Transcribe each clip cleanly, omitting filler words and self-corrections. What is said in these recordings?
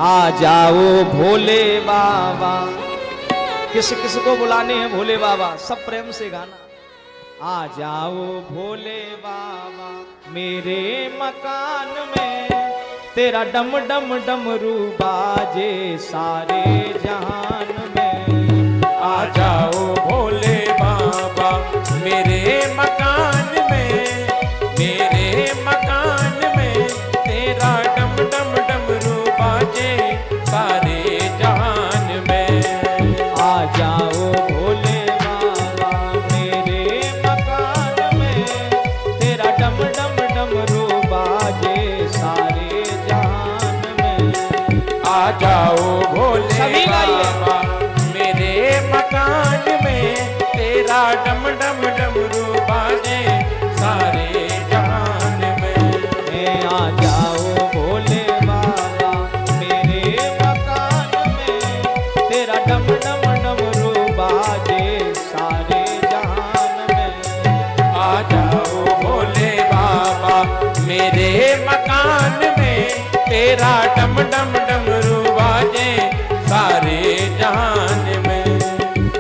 आ जाओ भोले बाबा। किस किस को बुलाने हैं भोले बाबा, सब प्रेम से गाना। आ जाओ भोले बाबा मेरे मकान में, तेरा डम डम डमरू बाजे सारे जहान में। आ जाओ भोले बाबा मेरे मकान में, मेरे मकान में तेरा डम डम डमरू बाजे सारे जहान में। आ जाओ भोले बाबा मेरे मकान में, तेरा डम डम डमरू बाजे सारे जहान में। आ जाओ भोले सभी गाइए। बाबा मेरे मकान में, तेरा डम डम डमरू बाजे सारे जहान में। आ जाओ भोले बाबा मेरे मकान में, तेरा डम डम डमरू बाजे सारे जहान में। आ जाओ भोले बाबा मेरे मकान में, तेरा डम डम डमरू बाजे सारे जहान में।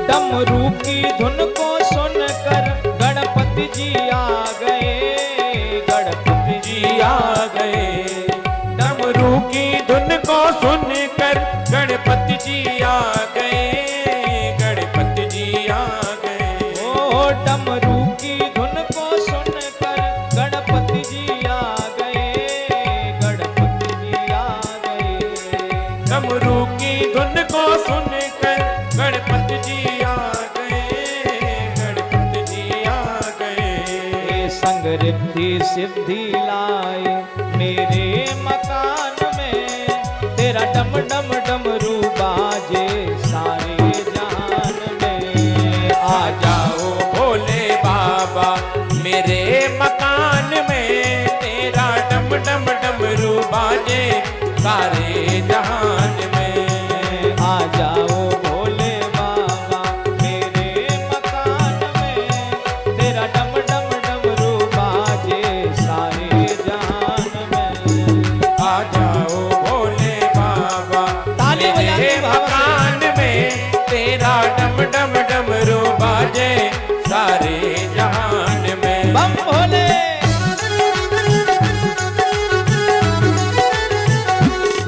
डमरू की धुन को सुनकर गणपति जी आ गए, गणपति जी आ गए। डमरू की धुन को सुनकर गणपति जी आ गए, गणपति जी आ गए। ओ डमरू की धुन को सुनकर गणपति जी आ गए, गणपति जी आ गए। डमरू की धुन को सुनकर गणपति जी आ गए, गणपति जी आ गए। ये संग रिद्धि सिद्धि लाए मेरे मकान में, तेरा डम डम डमरू बाजे सारे जहान में। आ जाओ भोले बाबा मेरे मकान में, तेरा डम डम डमरू बाजे सारे जहान में। आ जाओ भोले बाबा मेरे मकान में, तेरा डम डम डमरू बाजे सारे जहान में। आ जाओ भोले बाबा ताली मेरे बजाते बाबा से। मकान में, तेरा डम डम डमरू बाजे सारे जहान में। बम भोले।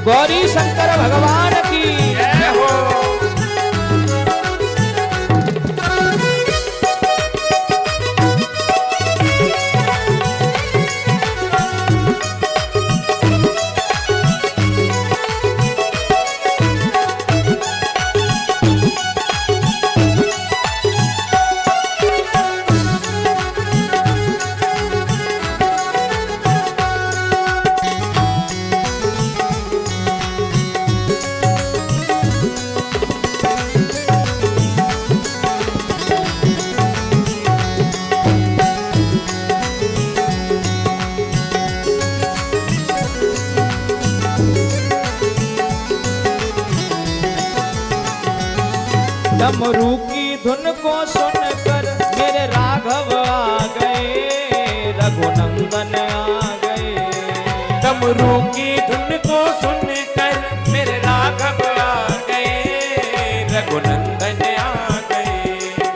गौरी शंकर भगवान की जय हो। डमरू की धुन को सुनकर मेरे राघव आ गए, रघुनंदन आ गए। डमरू की धुन को सुनकर मेरे राघव आ गए, रघुनंदन आ गए।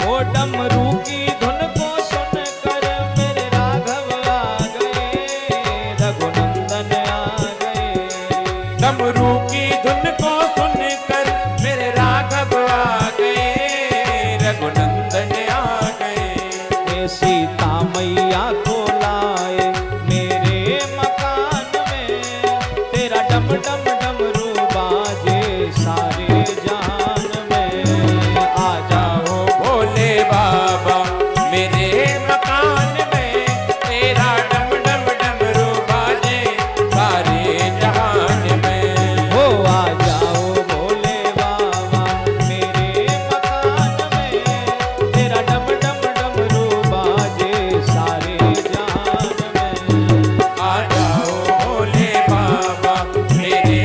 ओ डमरू की धुन को सुनकर मेरे राघव आ गए, रघुनंदन आ गए। डमरू की धुन को सुनकर मेरे राघव आ गए, रघुनंदन आ गए। ये सीता मैया को लाए मेरे मकान में, तेरा डम डम डमरू बाजे सारे जहान में। आ जाओ भोले बाबा मेरे मकान में, तेरा डम डम डमरू बाजे सारे जहान में। हो आ जाओ भोले बाबा मेरे मकान में, तेरा डम डम डमरू बाजे सारे जहान में। आ जाओ भोले बाबा मेरे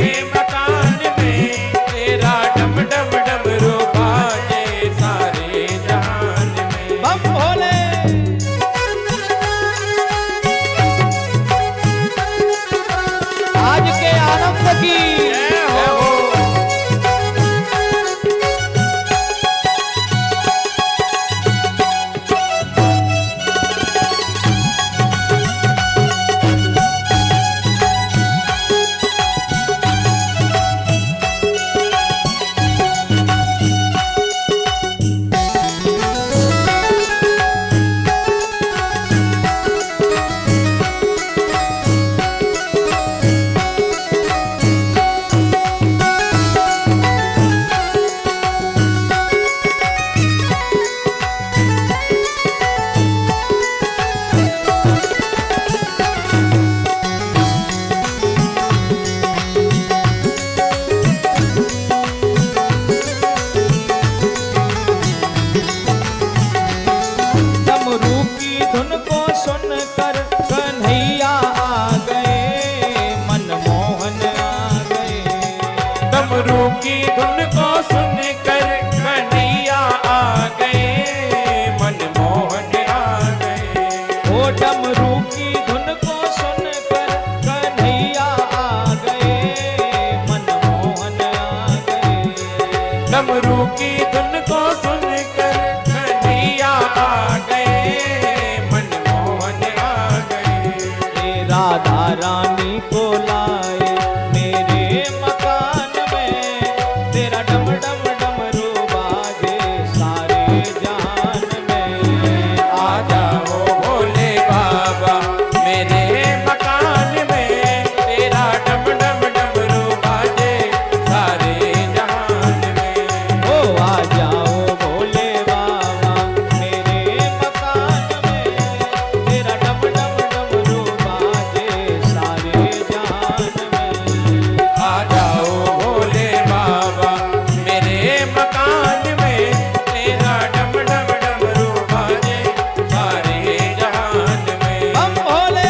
डमरू की धुन को सुनकर कन्हैया आ गए, मनमोहन आ गए। ओ डमरू की धुन को सुनकर कन्हैया आ गए, मनमोहन आ गए। डमरू की धुन को सुनकर कन्हैया आ गए, मनमोहन आ गए। हे राधा रानी को लाए मेरे मकान में, तेरा डम डम डमरू बाजे सारे जान में। आ जाओ भोले बाबा मेरे मकान में, तेरा डम डम डमरू बाजे सारे जहान में। ओ आ जाओ भोले बाबा मेरे मकान में, तेरा डम डम डमरू बाजे सारे जान में। आ जाओ भोले बाबा मेरे मकान में, तेरा डम डम डमरू बाजे सारे जहान में। हम भोले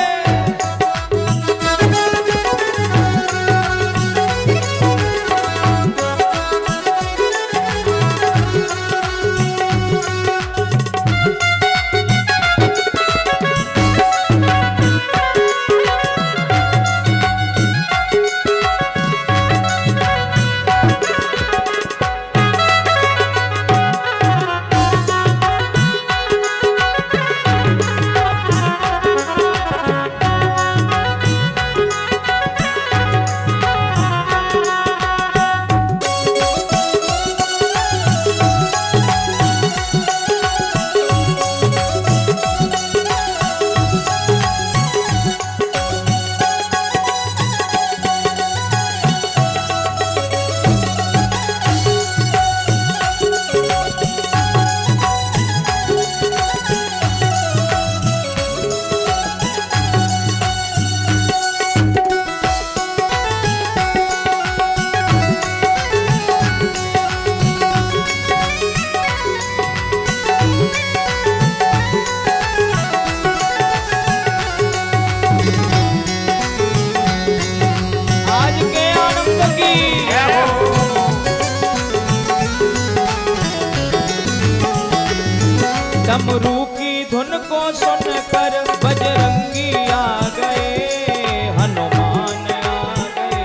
आज के आनंद की डमरू की धुन को सुनकर बजरंगी आ गए, हनुमान आ गए।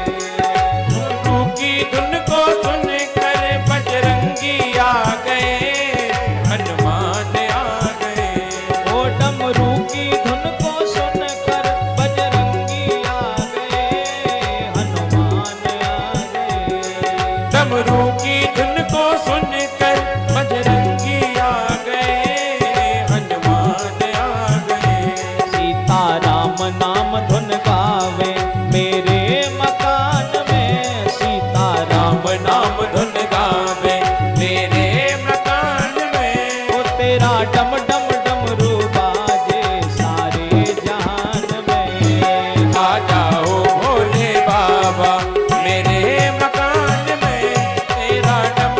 डमरू की धुन को सुनकर बजरंगी आ गए, हनुमान आ गए। ओ डमरू की धुन को सुनकर बजरंगी आ गए, हनुमान आ गए। डमरू की धुन को सुनकर बजरंगी आ गए, हनुमान आ गए। सीताराम नाम धुन गावे मेरे मकान में, सीताराम राम नाम धुन गावे मेरे मकान में। ओ तेरा डम डम डमरू बाजे सारे जहान में। आ जाओ भोले बाबा मेरे मकान में, तेरा डम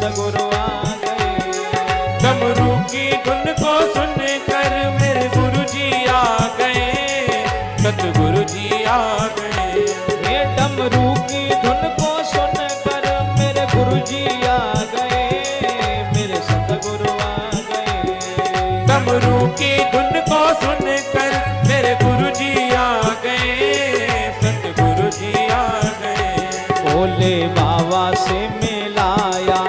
सतगुरु आ गए। डमरू की धुन को सुनकर मेरे गुरु जी आ गए, सतगुरु जी आ गए। ये डमरू की धुन को सुनकर मेरे गुरु जी आ गए, मेरे सतगुरु आ गए। डमरू की धुन को सुनकर मेरे गुरु जी आ गए, सतगुरु जी आ गए। भोले बाबा से मिलाया